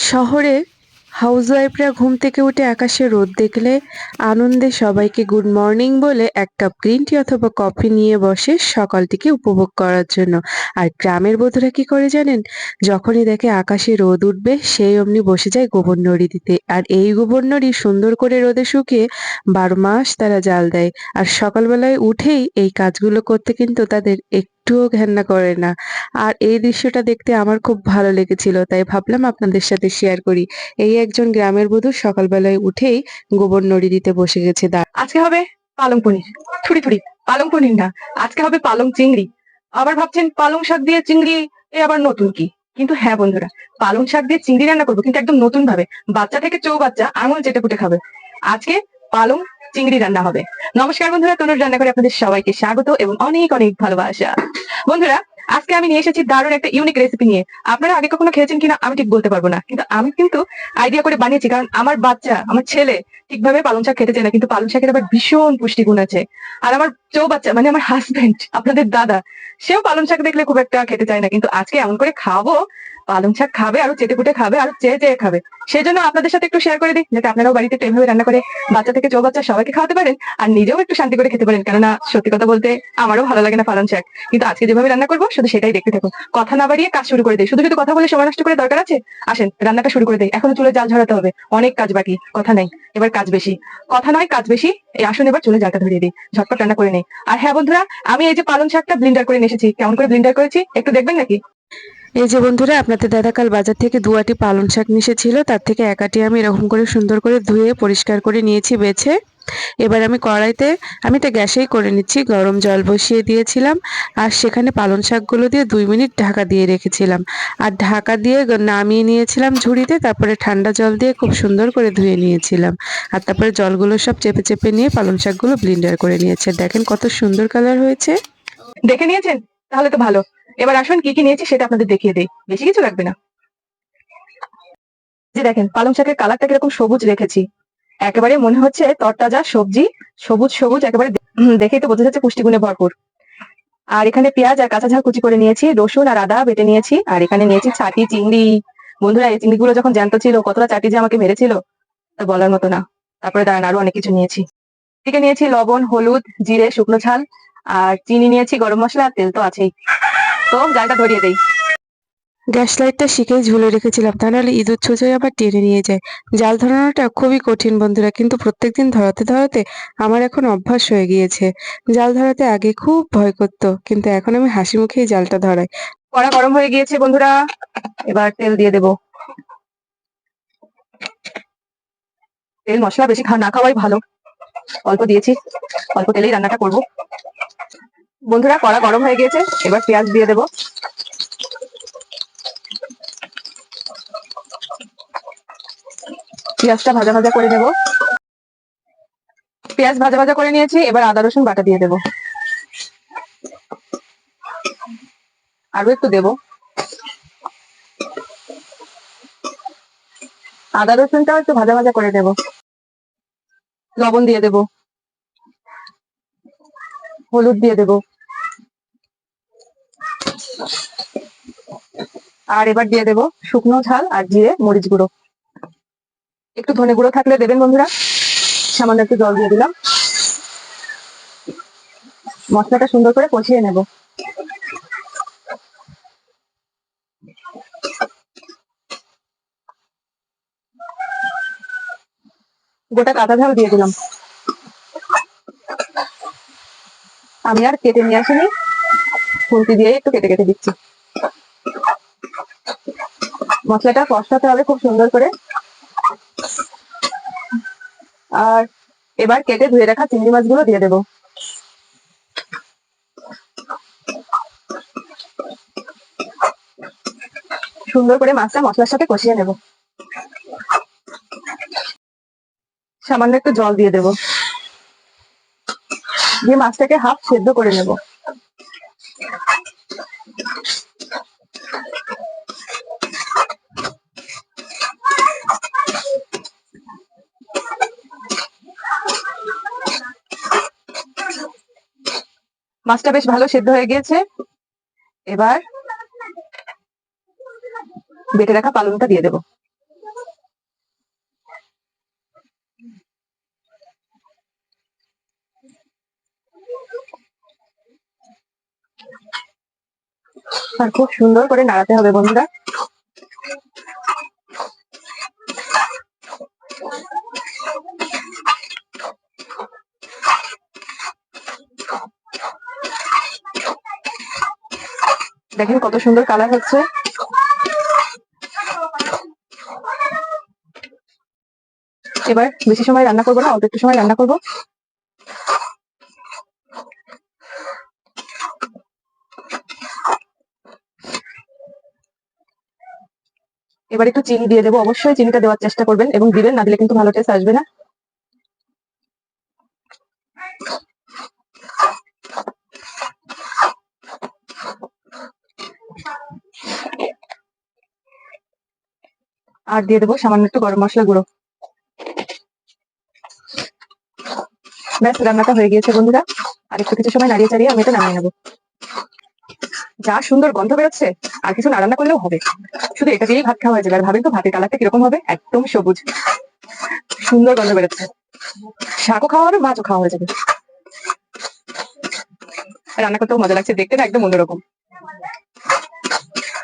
শহরে হাউসওয়াইফরা ঘুম থেকে উঠে আকাশে রোদ দেখলে আনন্দে সবাইকে গুড মর্নিং বলে এক কাপ গ্রিন টি অথবা কফি নিয়ে বসে সকালটিকে উপভোগ করার জন্য। আর গ্রামের বধূরা কি করে জানেন? যখনই দেখে আকাশে রোদ উঠবে সেই অমনি বসে যায় গোবর নড়ি দিতে, আর এই গোবর নড়ি সুন্দর করে রোদে শুকিয়ে 12 মাস তারা জাল দেয়। আর সকালবেলায় উঠেই এই কাজগুলো করতে কিন্তু তাদের একটুও ঘেন্না করে না। আর এই দৃশ্যটা দেখতে আমার খুব ভালো লেগেছিল, তাই ভাবলাম আপনাদের সাথে শেয়ার করি। এই একজন গ্রামের বধূ সকালবেলায় উঠেই গোবর নড়ি দিতে বসে গেছে। আজকে হবে পালং পনির। থুড়ি থুড়ি, পালং পনির না, আজকে হবে পালং চিংড়ি। আবার ভাবছেন পালং শাক দিয়ে চিংড়ি, এ আবার নতুন কি? কিন্তু হ্যাঁ বন্ধুরা, পালং শাক দিয়ে চিংড়ি রান্না করবো, কিন্তু একদম নতুন ভাবে। বাচ্চা থেকে চৌবাচ্চা আঙুল চেটে পুটে খাবে। আজকে পালং চিংড়ি রান্না হবে। নমস্কার বন্ধুরা, তনুর রান্না করে আপনাদের সবাইকে স্বাগত এবং অনেক অনেক ভালোবাসা। বন্ধুরা, আজকে আমি নিয়ে এসেছি দারুণ একটা ইউনিক রেসিপি নিয়ে। আপনারা আগে কখনো খেয়েছেন কিনা আমি ঠিক বলতে পারবো না, কিন্তু আমি কিন্তু আইডিয়া করে বানিয়েছি, কারণ আমার বাচ্চা, আমার ছেলে ঠিকভাবে পালং শাক খেতে চায় না, কিন্তু পালং শাকের আবার ভীষণ পুষ্টিগুণ আছে। আর আমার চৌবাচ্চা মানে আমার হাজবেন্ড, আপনাদের দাদা, সেও পালং শাক দেখলে খুব একটা খেতে চায় না, কিন্তু আজকে এমন করে খাওয়াবো, পালং শাক খাবে আর চেটে পুটে খাবে আর চেয়ে চেয়ে খাবে। সেই জন্য আপনাদের সাথে একটু শেয়ার করে দিই, যাতে আপনারাও বাড়িতে একটু এভাবে রান্না করে বাচ্চা থেকে চৌবাচ্চা সবাইকে খাওয়াতে পারেন আর নিজেও একটু শান্তি করে খেতে পারেন। কেননা সত্যি কথা বলতে আমারও ভালো লাগে না পালং শাক, কিন্তু আজকে যেভাবে রান্না করবো শুধু সেটাই দেখতে থাকুন। কথা না বাড়িয়ে কাজ শুরু করে দেয়, শুধু শুধু কথা বলে সময় নষ্ট করে দরকার আছে? আসেন রান্নাটা শুরু করে দেয়, এখনো চুলে জাল ঝরাতে হবে, অনেক কাজ বাকি, কথা নাই, এবার কাজ বেশি। কথা নয় কাজ বেশি, এই আসুন এবার চুলে জালটা ধরিয়ে দিই, ঝটপট রান্না করে নেই। আর হ্যাঁ বন্ধুরা, আমি এই যে পালং শাকটা ব্লিন্ডার করে নিয়ে এসেছি, কেমন করে ব্লিন্ডার করেছি একটু দেখবেন নাকি? এই যে বন্ধুরা, আপনাদের দাদা কাল বাজার থেকে 2 আটি পালং শাক মিশেছিল, তার থেকে 1 আটি আমি এরকম করে সুন্দর করে ধুয়ে পরিষ্কার করে নিয়েছি বেছে। এবার আমি কড়াইতে, আমি তো গ্যাসেই করে নিচ্ছি, গরম জল বসিয়ে দিয়েছিলাম আর সেখানে পালং শাকগুলো দিয়ে 2 মিনিট ঢাকা দিয়ে রেখেছিলাম। আর ঢাকা দিয়ে নামিয়ে নিয়েছিলাম ঝুড়িতে, তারপরে ঠান্ডা জল দিয়ে খুব সুন্দর করে ধুয়ে নিয়েছিলাম। আর তারপরে জলগুলো সব চেপে চেপে নিয়ে পালং শাকগুলো ব্লিন্ডার করে নিয়েছে। দেখেন কত সুন্দর কালার হয়েছে। দেখে নিয়েছেন? তাহলে তো ভালো। এবার আসুন কি কি নিয়েছি সেটা আপনাদের দেখিয়ে দেই, বেশি কিছু লাগবে না। যে দেখেন পালং শাকের কালারটা কিরকম সবুজ রেখেছি, একেবারে মনে হচ্ছে তরতাজা সবজি, সবুজ সবুজ একেবারে। দেখেই তো বোঝা যাচ্ছে পুষ্টিগুণে ভরপুর। আর এখানে পেঁয়াজ আর কাঁচা ঝাল কুচি করে নিয়েছি, রসুন আর আদা বেটে নিয়েছি, আর এখানে নিয়েছি ছাটি চিংড়ি। বন্ধুরা, এই চিংড়িগুলো যখন জ্যান্ত ছিল কতটা চাটি যে আমাকে মেরেছিল, তা বলার মতো না। তারপরে দাঁড়ান আরো অনেক কিছু নিয়েছি। থেকে নিয়েছি লবণ, হলুদ, জিরে, শুকনো ঝাল, আর চিনি নিয়েছি, গরম মশলা আর তেল তো আছেই। তো জালটা ধরিয়ে দেই। গ্যাস লাইটটা শিখেই ঝুলে রেখেছিলাম, তা নাহলে ইঁদুর ছুঁচোয় আবার টেনে নিয়ে যায়। জাল ধরানোটা খুবই কঠিন বন্ধুরা, কিন্তু প্রত্যেকদিন ধরাতে ধরাতে আমার এখন অভ্যাস হয়ে গিয়েছে। জাল ধরাতে আগে খুব ভয় করতো, কিন্তু এখন আমি হাসি মুখেই জালটা ধরাই। কড়া গরম হয়ে গিয়েছে বন্ধুরা, এবার তেল দিয়ে দেবো। তেল মশলা বেশি না খাওয়াই ভালো, অল্প দিয়েছি, অল্প তেলেই রান্নাটা করব। বন্ধুরা, কড়া গরম হয়ে গিয়েছে, এবার পেঁয়াজ দিয়ে দেবো। পেঁয়াজটা ভাজা ভাজা করে নেব। পেঁয়াজ ভাজা ভাজা করে নিয়েছি, এবার আদা রসুন বাটা দিয়ে দেবো। আরো একটু দেবো। আদা রসুনটাও একটু ভাজা ভাজা করে দেব। লবণ দিয়ে দেব, হলুদ দিয়ে দেব, আর এবার দিয়ে দেব শুকনো ঝাল আর জিরে মরিচ গুঁড়ো। একটু ধনে গুঁড়ো থাকলে দেবেন বন্ধুরা। সামান্য একটু জল দিয়ে দিলাম। মশলাটা সুন্দর করে কষিয়ে নেব। গোটা কাঁচা ঝাল দিয়ে দিলাম। আমি আর কেটে নিয়ে আসিনি, খুন্তি দিয়ে একটু কেটে কেটে দিচ্ছি। মশলাটা কষাতে হবে খুব সুন্দর করে। আর এবার কেটে ধুয়ে রাখা চিংড়ি মাছগুলো দিয়ে দেবো। সুন্দর করে মাছটা মশলার সাথে কষিয়ে নেব। সামান্য একটু জল দিয়ে দেব, দিয়ে মাছটাকে হাফ সেদ্ধ করে নেব। মাছটা বেশ ভালো সেদ্ধ হয়ে গিয়েছে, এবার বেটে রাখা পালংটা দিয়ে দেবো। আর খুব সুন্দর করে নাড়াতে হবে বন্ধুরা। দেখেন কত সুন্দর কালার হচ্ছে। এবার বেশি সময় রান্না করবো না, অল্প একটু সময় রান্না করবো। এবার একটু চিনি দিয়ে দেবো, অবশ্যই চিনিটা দেওয়ার চেষ্টা করবেন এবং দিবেন, না দিলে কিন্তু ভালো টেস্ট আসবে না। আর দিয়ে দেবো সামান্য একটু গরম মশলা গুঁড়ো। ব্যাস, রান্নাটা হয়ে গিয়েছে বন্ধুরা। আর একটু কিছু সময় নাড়িয়ে চাড়িয়ে আমি এটা নামিয়ে নেবো। যা সুন্দর গন্ধ বেরোচ্ছে, আর কিছু না রান্না করলেও হবে, শুধু এটা দিয়েই ভাত খাওয়া হয়ে যাবে। আর ভাবেন তো ভাতের কালারটা কিরকম হবে, একদম সবুজ, সুন্দর গন্ধ বেরোচ্ছে। শাকও খাওয়া হবে, মাছও খাওয়া হয়ে যাবে। রান্না করতেও মজা লাগছে, দেখতে না একদম অন্যরকম।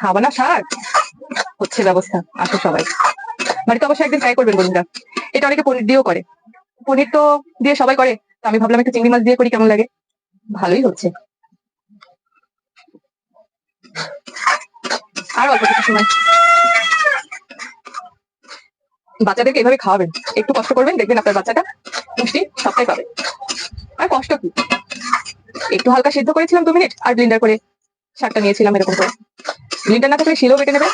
খাবা না শাক? হচ্ছে ব্যবস্থা, আসো সবাই। বাড়িতে অবশ্যই একদিন ট্রাই করবেন বন্ধুরা। এটা অনেকে পনির দিয়েও করে, পনির তো দিয়ে সবাই করে, তো আমি ভাবলাম একটু চিংড়ি মাছ দিয়ে করি, কেমন লাগে। ভালোই হচ্ছে। আর অল্প কিছু সময়। বাচ্চাদেরকে এভাবে খাওয়াবেন, একটু কষ্ট করবেন, দেখবেন আপনার বাচ্চাটা পুষ্টি সবটাই পাবে। আর কষ্ট কি, একটু হালকা সিদ্ধ করেছিলাম 2 মিনিট, আর ব্লেন্ডার করে শাকটা নিয়েছিলাম এরকম করে। ব্লেন্ডার না থাকলে শিলেও বেটে নেবে।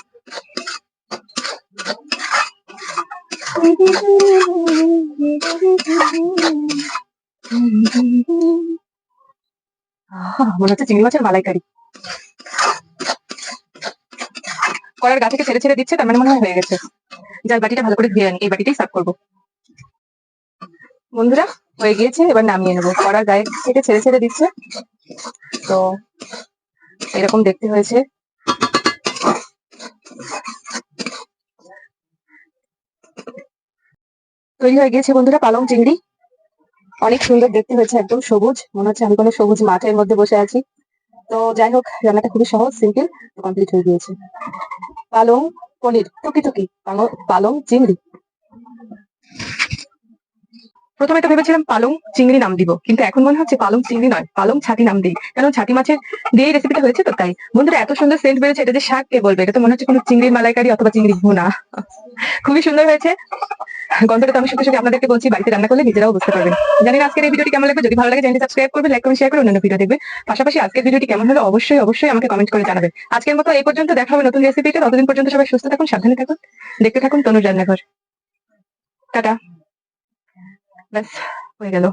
মনে হচ্ছে চিংড়ি মাছের মালাইকারি। কড়ার গা থেকে ছেড়ে ছেড়ে দিচ্ছে, তার মানে মনে হয় হয়ে গেছে। যার বাটিটা ভালো করে ধুয়ে আনি, এই বাটিতেই সার্ভ করবো। বন্ধুরা হয়ে গিয়েছে, এবার নামিয়ে নেবো। কড়ার গায়ে থেকে ছেড়ে ছেড়ে দিচ্ছে, তো এরকম দেখতে হয়েছে। তৈরি হয়ে গিয়েছে বন্ধুরা পালং চিংড়ি। অনেক সুন্দর দেখতে হয়েছে, একদম সবুজ, মনে হচ্ছে আমি কোনো সবুজ মাঠের মধ্যে বসে আছি। তো যাই হোক, রান্নাটা খুবই সহজ, সিম্পল, কমপ্লিট হয়ে গিয়েছে। পালং পনির টুকি টুকি, পালং চিংড়ি। প্রথমে তো ভেবেছিলাম পালং চিংড়ি নাম দিব, কিন্তু এখন মনে হচ্ছে পালং চিংড়ি নয়, পালং ছাতি নাম দিই, কারণ ছাতি মাছের দিয়েই রেসিপিটা হয়েছে। তো তাই বন্ধুরা, এত সুন্দর সেন্ট বেরোচ্ছে, এটা যে শাক কে বলবে, এটা তো মনে হচ্ছে কোনো চিংড়ির মালাইকারি অথবা চিংড়ি ভুনা। খুবই সুন্দর হয়েছে। গন্ধটা তো আমি শুধু শুধু আপনাদেরকে বলছি, বাড়িতে রান্না করলে নিজেরাও বুঝতে পারবেন। জানি না আজকের এই ভিডিওটি কেমন লাগবে, যদি ভালো লাগে চ্যানেলটি সাবস্ক্রাইব করবেন, লাইক করবেন, শেয়ার করে অন্যান্য ভিডিও দেখবেন। পাশাপাশি আজকের ভিডিওটি কেমন হলো অবশ্যই অবশ্যই আমাকে কমেন্ট করে জানাবেন। আজকের মতো এই পর্যন্ত, দেখা হবে নতুন রেসিপিতে। ততদিন পর্যন্ত সবাই সুস্থ থাকুন, সাবধানে থাকুন, দেখতে থাকুন তনুর রান্নাঘর। টাটা। ব্যাস, হয়ে গেল।